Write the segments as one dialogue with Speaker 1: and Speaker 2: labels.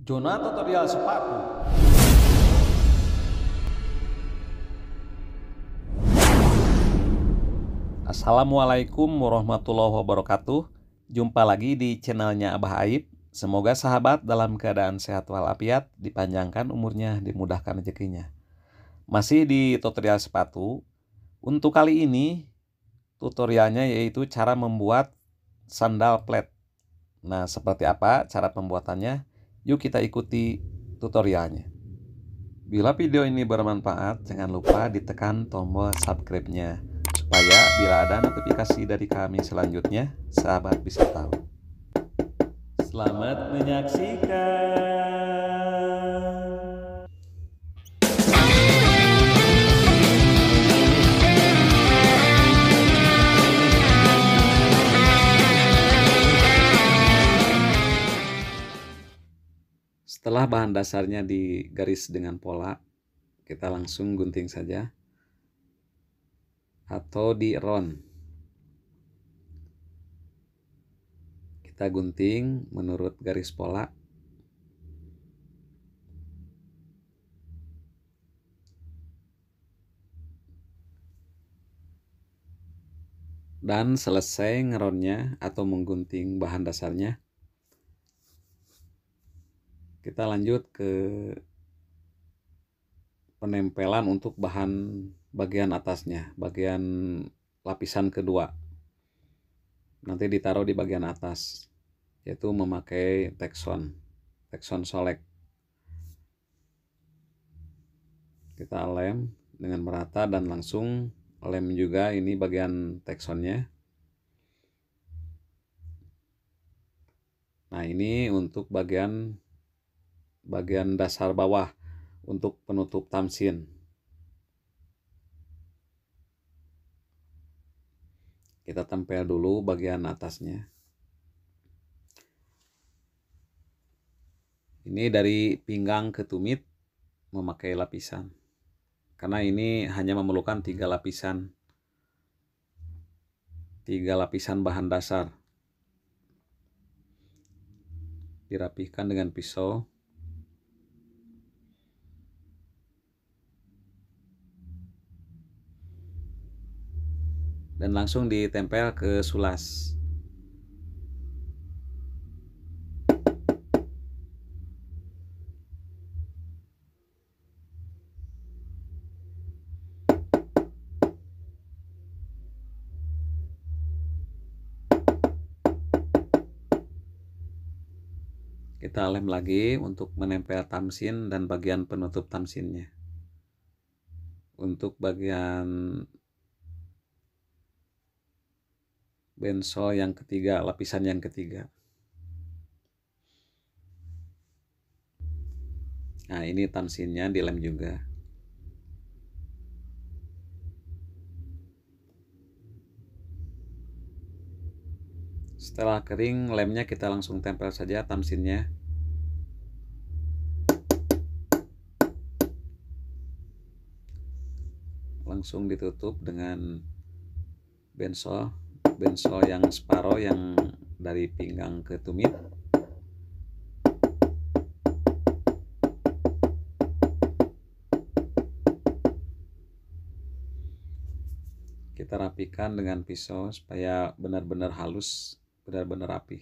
Speaker 1: Zona tutorial sepatu. Assalamualaikum warahmatullahi wabarakatuh. Jumpa lagi di channelnya Abah Aib. Semoga sahabat dalam keadaan sehat walafiat, dipanjangkan umurnya, dimudahkan rezekinya. Masih di tutorial sepatu. Untuk kali ini tutorialnya yaitu cara membuat sandal flat. Nah, seperti apa cara pembuatannya? Yuk kita ikuti tutorialnya. Bila video ini bermanfaat, jangan lupa ditekan tombol subscribe-nya supaya bila ada notifikasi dari kami selanjutnya, sahabat bisa tahu. Selamat menyaksikan. Setelah bahan dasarnya digaris dengan pola, kita langsung gunting saja atau di round. Kita gunting menurut garis pola. Dan selesai ngeronnya atau menggunting bahan dasarnya, kita lanjut ke penempelan untuk bahan bagian atasnya, bagian lapisan kedua. Nanti ditaruh di bagian atas, yaitu memakai tekson solek. Kita lem dengan merata dan langsung lem juga ini bagian teksonnya. Nah, ini untuk bagian dasar bawah untuk penutup tamsin. Kita tempel dulu bagian atasnya. Ini dari pinggang ke tumit memakai lapisan. Karena ini hanya memerlukan 3 lapisan. 3 lapisan bahan dasar. Dirapihkan dengan pisau. Dan langsung ditempel ke sulas. Kita lem lagi untuk menempel tamsin dan bagian penutup tamsinnya. Untuk bagian bensol yang ketiga, lapisan yang ketiga. Nah, ini tamsinnya dilem juga. Setelah kering, lemnya kita langsung tempel saja tamsinnya. Langsung ditutup dengan bensol yang separoh yang dari pinggang ke tumit. Kita rapikan dengan pisau supaya benar-benar halus, benar-benar rapih.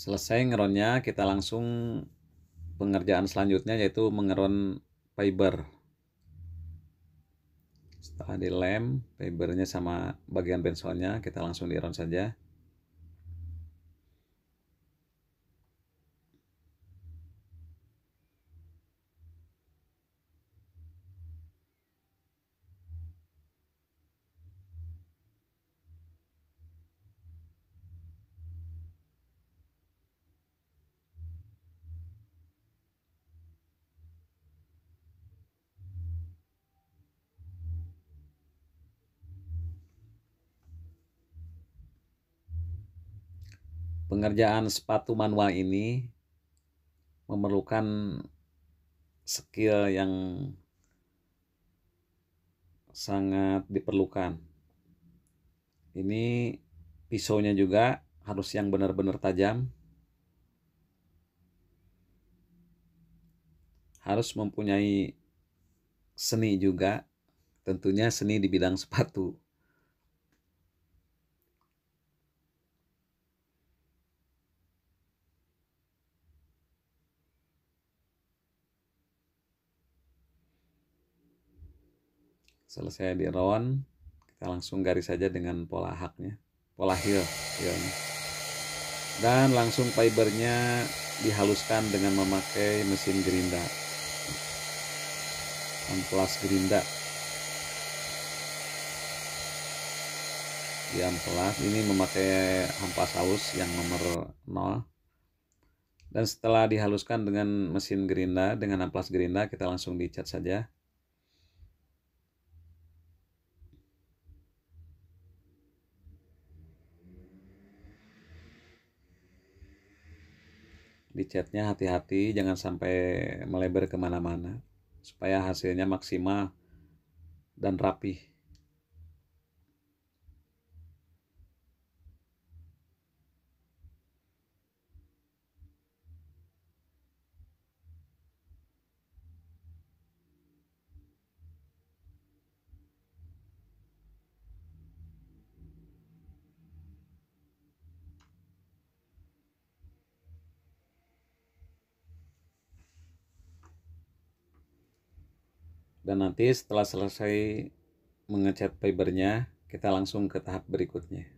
Speaker 1: Selesai ngeronnya, kita langsung pengerjaan selanjutnya yaitu mengeron fiber. Setelah dilem fibernya sama bagian bensolnya, kita langsung di-iron saja. Pengerjaan sepatu manual ini memerlukan skill yang sangat diperlukan. Ini pisaunya juga harus yang benar-benar tajam. Harus mempunyai seni juga, tentunya seni di bidang sepatu. Selesai di round, kita langsung garis saja dengan pola haknya, pola heel-nya. Dan langsung fibernya dihaluskan dengan memakai mesin gerinda, amplas gerinda. Di amplas ini memakai amplas halus yang nomor 0. Dan setelah dihaluskan dengan mesin gerinda, dengan amplas gerinda, kita langsung dicat saja. Dicatnya hati-hati, jangan sampai melebar kemana-mana, supaya hasilnya maksimal dan rapih. Dan nanti setelah selesai mengecat fibernya, kita langsung ke tahap berikutnya.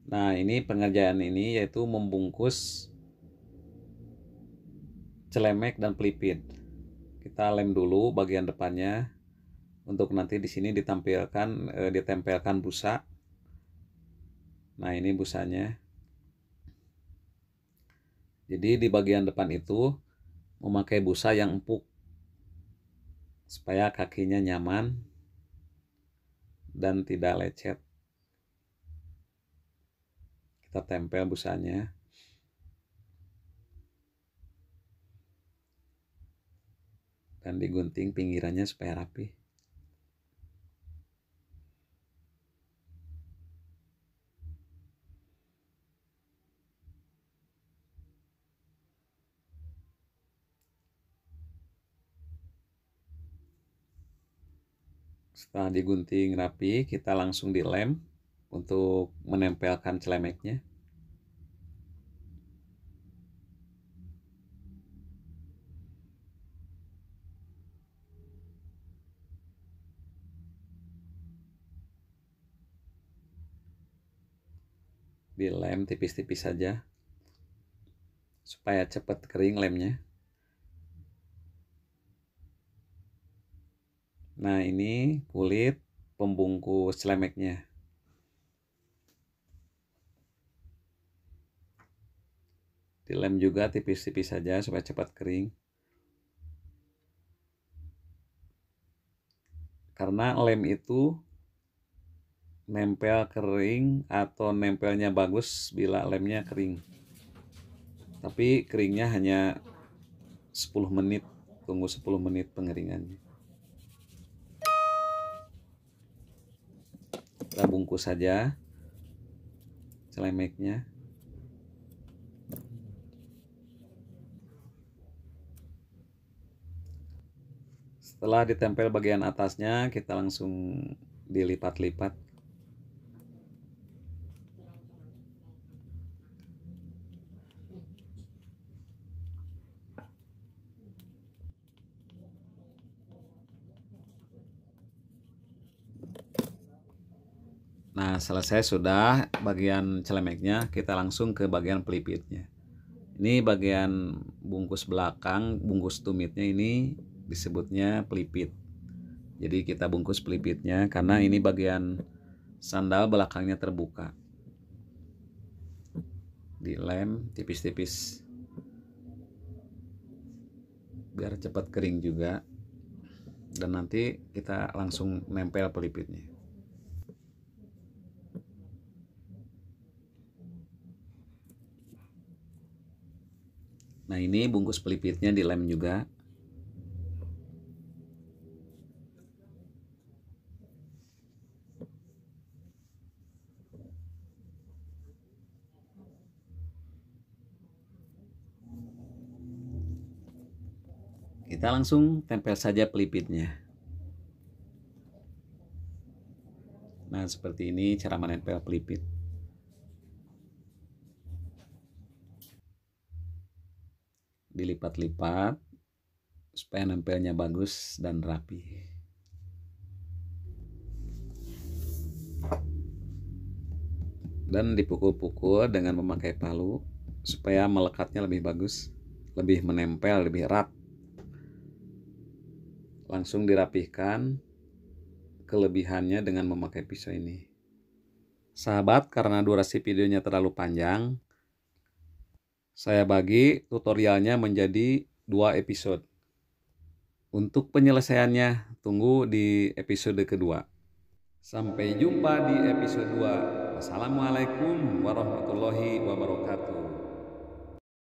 Speaker 1: Nah, ini pengerjaan ini yaitu membungkus celemek dan pelipit. Kita lem dulu bagian depannya untuk nanti di sini ditempelkan busa. Nah, ini busanya. Jadi di bagian depan itu memakai busa yang empuk supaya kakinya nyaman dan tidak lecet. Kita tempel busanya. Dan digunting pinggirannya supaya rapi. Setelah digunting rapi, kita langsung dilem untuk menempelkan celemeknya. Dilem tipis-tipis saja supaya cepat kering lemnya. Nah, ini kulit pembungkus celemeknya. Dilem juga tipis-tipis saja supaya cepat kering. Karena lem itu nempel kering atau nempelnya bagus bila lemnya kering. Tapi keringnya hanya 10 menit, tunggu 10 menit pengeringannya. Kita bungkus saja celemeknya. Setelah ditempel bagian atasnya, kita langsung dilipat-lipat. Nah, selesai sudah bagian celemeknya, kita langsung ke bagian pelipitnya. Ini bagian bungkus belakang, bungkus tumitnya ini disebutnya pelipit. Jadi kita bungkus pelipitnya karena ini bagian sandal belakangnya terbuka. Dilem tipis-tipis biar cepat kering juga. Dan nanti kita langsung nempel pelipitnya. Nah, ini bungkus pelipitnya dilem juga. Kita langsung tempel saja pelipitnya. Nah, seperti ini cara menempel pelipit. Dilipat-lipat supaya nempelnya bagus dan rapi. Dan dipukul-pukul dengan memakai palu supaya melekatnya lebih bagus, lebih menempel, lebih erat. Langsung dirapihkan kelebihannya dengan memakai pisau ini. Sahabat, karena durasi videonya terlalu panjang, saya bagi tutorialnya menjadi 2 episode. Untuk penyelesaiannya, tunggu di episode kedua. Sampai jumpa di episode 2. Wassalamualaikum warahmatullahi wabarakatuh.